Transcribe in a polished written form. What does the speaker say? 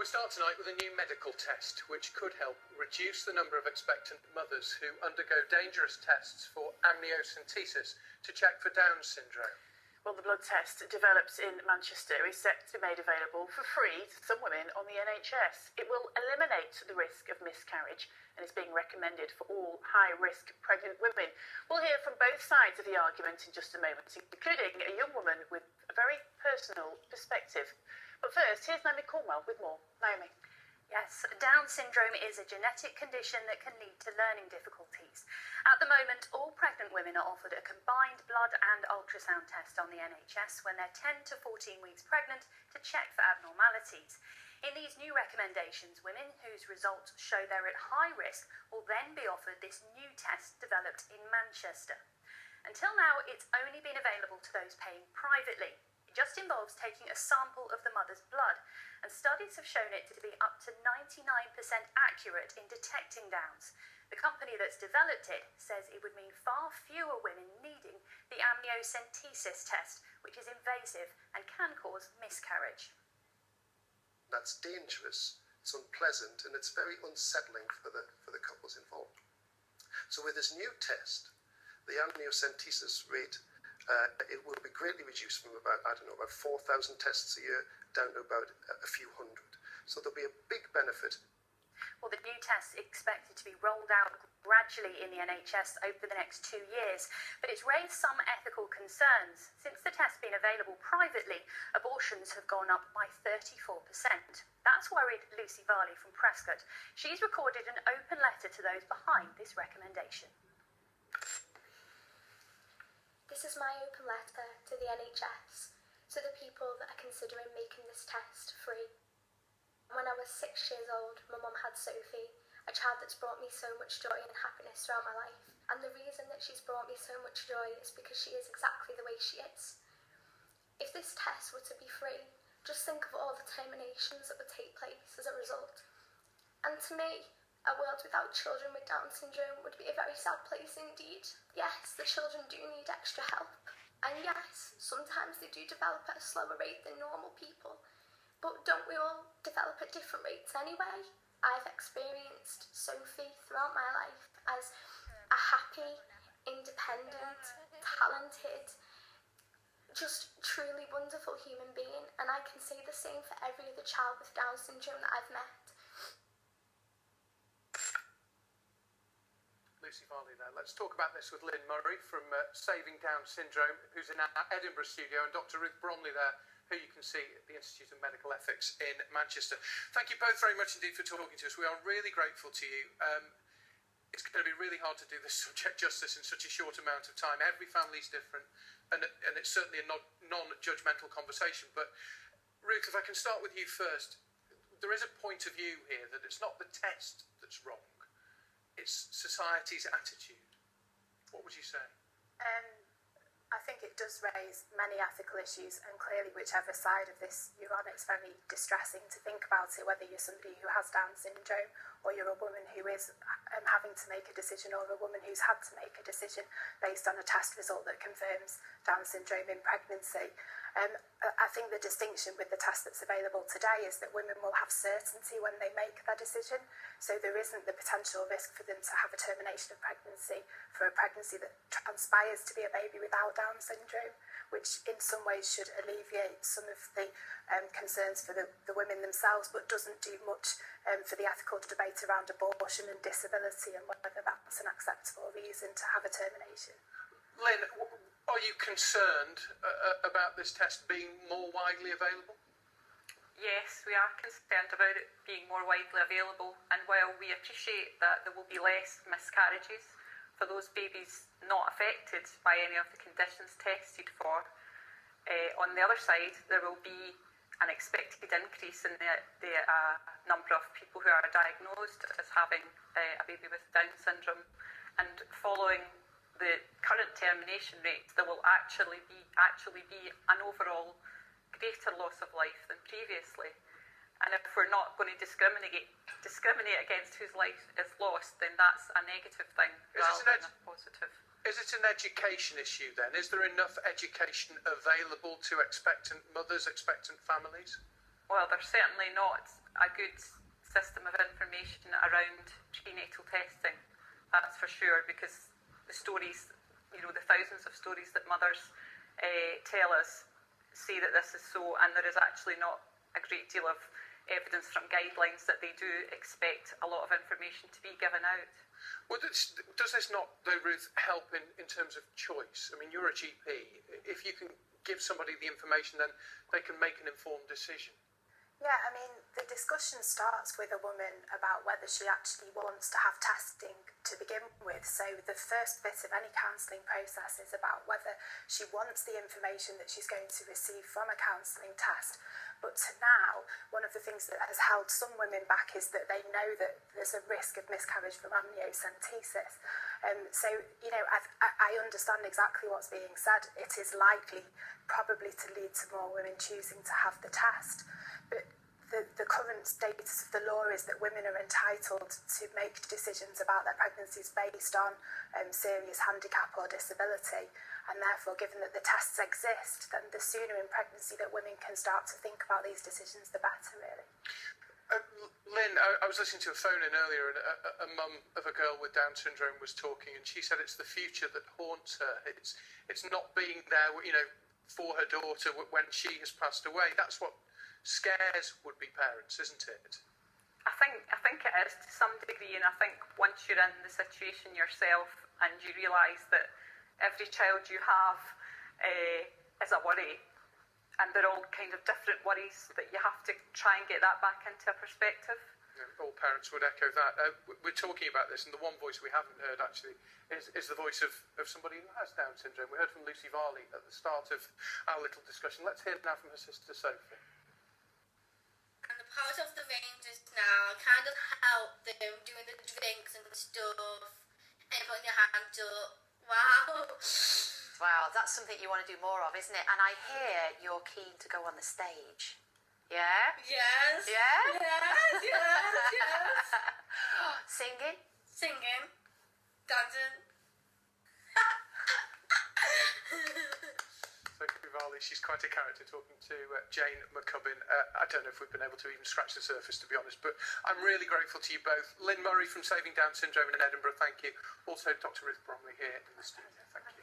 We start tonight with a new medical test which could help reduce the number of expectant mothers who undergo dangerous tests for amniocentesis to check for Down syndrome. Well, the blood test developed in Manchester is set to be made available for free to some women on the NHS. It will eliminate the risk of miscarriage and is being recommended for all high-risk pregnant women. We'll hear from both sides of the argument in just a moment, including a young woman with a very personal perspective. But first, here's Naomi Cornwell with more. Naomi. Yes, Down syndrome is a genetic condition that can lead to learning difficulties. At the moment, all pregnant women are offered a combined blood and ultrasound test on the NHS when they're 10 to 14 weeks pregnant to check for abnormalities. In these new recommendations, women whose results show they're at high risk will then be offered this new test developed in Manchester. Until now, it's only been available to those paying privately. It just involves taking a sample of the mother's blood, and studies have shown it to be up to 99% accurate in detecting Downs. The company that's developed it says it would mean far fewer women needing the amniocentesis test, which is invasive and can cause miscarriage. That's dangerous, it's unpleasant, and it's very unsettling for the couples involved. So with this new test, the amniocentesis rate, it will be greatly reduced from about 4,000 tests a year down to about a few hundred. So there'll be a big benefit. Well, the new test is expected to be rolled out gradually in the NHS over the next 2 years, but it's raised some ethical concerns. Since the test's been available privately, abortions have gone up by 34%. That's worried Lucy Varley from Prescott. She's recorded an open letter to those behind this recommendation. This is my open letter to the NHS, to the people that are considering making this test free. When I was 6 years old, my mum had Sophie, a child that's brought me so much joy and happiness throughout my life. And the reason that she's brought me so much joy is because she is exactly the way she is. If this test were to be free, just think of all the terminations that would take place as a result. And to me, a world without children with Down syndrome would be a very sad place indeed. Yes, the children do need extra help. And yes, sometimes they do develop at a slower rate than normal people. But don't we all develop at different rates anyway? I've experienced Sophie throughout my life as a happy, independent, talented, just truly wonderful human being. And I can say the same for every other child with Down syndrome that I've met. Lucy Varley there. Let's talk about this with Lynn Murray from Saving Down Syndrome, who's in our Edinburgh studio, and Dr. Ruth Bromley there, who you can see at the Institute of Medical Ethics in Manchester. Thank you both very much indeed for talking to us. We are really grateful to you. It's going to be really hard to do this subject justice in such a short amount of time. Every family is different, and it's certainly a non-judgmental conversation. But Ruth, if I can start with you first, there is a point of view here that it's not the test that's wrong. It's society's attitude. What would you say? I think it does raise many ethical issues, and clearly whichever side of this you're on, it's very distressing to think about it, whether you're somebody who has Down syndrome or you're a woman who is having to make a decision, or a woman who's had to make a decision based on a test result that confirms Down syndrome in pregnancy. I think the distinction with the test that's available today is that women will have certainty when they make their decision, so there isn't the potential risk for them to have a termination of pregnancy for a pregnancy that transpires to be a baby without Down syndrome, which in some ways should alleviate some of the concerns for the women themselves, but doesn't do much for the ethical debate around abortion and disability and whether that's an acceptable reason to have a termination. Lynn, are you concerned about this test being more widely available? Yes, we are concerned about it being more widely available, and while we appreciate that there will be less miscarriages for those babies not affected by any of the conditions tested for, on the other side there will be an expected increase in the number of people who are diagnosed as having a baby with Down syndrome, and following the current termination rate, there will actually be an overall greater loss of life than previously. And if we're not going to discriminate against whose life is lost, then that's a negative thing rather than a positive. Is it an education issue then? Is there enough education available to expectant mothers, expectant families? well, there's certainly not a good system of information around prenatal testing, that's for sure, because the stories, the thousands of stories that mothers tell us say that this is so, and there is actually not a great deal of evidence from guidelines that they do expect a lot of information to be given out. Well, does this not, though, Ruth, help in terms of choice? I mean, you're a GP. If you can give somebody the information, then they can make an informed decision. Yeah, I mean, the discussion starts with a woman about whether she actually wants to have testing to begin with. So the first bit of any counselling process is about whether she wants the information that she's going to receive from a counselling test. But now, one of the things that has held some women back is that they know that there's a risk of miscarriage from amniocentesis. So, I understand exactly what's being said. It is likely probably to lead to more women choosing to have the test. But the current status of the law is that women are entitled to make decisions about their pregnancies based on serious handicap or disability. And therefore, given that the tests exist, then the sooner in pregnancy that women can start to think about these decisions, the better, really. Lynn, I was listening to a phone in earlier, and a mum of a girl with Down syndrome was talking, and she said it's the future that haunts her. It's not being there, for her daughter when she has passed away. That's what scares would-be parents, isn't it? I think it is to some degree, and I think once you're in the situation yourself and you realise that every child you have is a worry, and they're all kind of different worries, that you have to try and get that back into a perspective. Yeah, all parents would echo that. We're talking about this, and the one voice we haven't heard actually is the voice of somebody who has Down syndrome. We heard from Lucy Varley at the start of our little discussion. Let's hear now from her sister Sophie. And the part of the Rangers now kind of help them doing the drinks and stuff and putting your hands up. Wow. Wow, that's something you want to do more of, isn't it? And I hear you're keen to go on the stage. Yeah? Yes. Yeah? Yes. Singing? Singing. Dancing. Sophie Varley, she's quite a character, talking to Jane McCubbin. I don't know if we've been able to even scratch the surface, to be honest, but I'm really grateful to you both. Lynn Murray from Saving Down Syndrome in Edinburgh, thank you. Also, Dr. Ruth Bromley here in the studio, thank you.